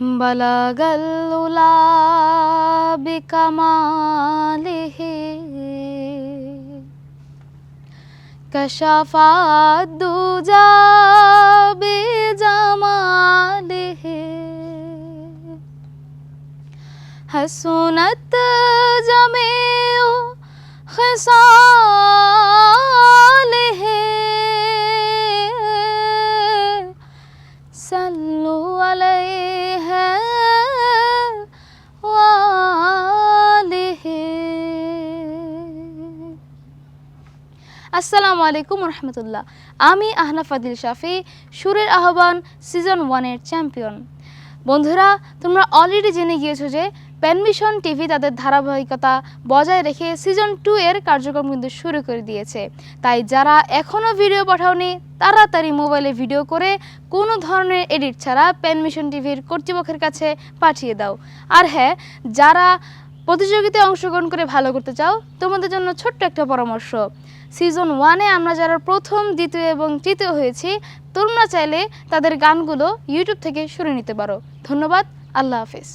বালাগাল উলা বিকামালিহি কাশাফাদ দুজা বিজামালিহি হাসুনাত জামিউ খিসালিহি সাল্লু আলাইহি ওয়া আলিহি। আসসালামু আলাইকুম রহমতুল্লাহ। আমি আহনাফ আদিল শাফি, সুরের আহ্বান সিজন 1-এর চ্যাম্পিয়ন। বন্ধুরা, তোমরা অলরেডি জেনে গিয়েছো যে পেনভিশন টিভি তাদের ধারাবাহিকতা বজায় রেখে সিজন 2-এর কার্যক্রম কিন্তু শুরু করে দিয়েছে। তাই যারা এখনও ভিডিও পাঠাওনি তাড়াতাড়ি মোবাইলে ভিডিও করে কোনো ধরনের এডিট ছাড়া পেনভিশন টিভির কর্তৃপক্ষের কাছে পাঠিয়ে দাও। আর হ্যাঁ, যারা প্রতিযোগিতায় অংশগ্রহণ করে ভালো করতে চাও, তোমাদের জন্য ছোট্ট একটা পরামর্শ। সিজন 1-এ আমরা যারা প্রথম, দ্বিতীয় এবং তৃতীয় হয়েছি, তোমরা চাইলে তাদের গানগুলো ইউটিউব থেকে শুনে নিতে পারো। ধন্যবাদ, আল্লাহ হাফিজ।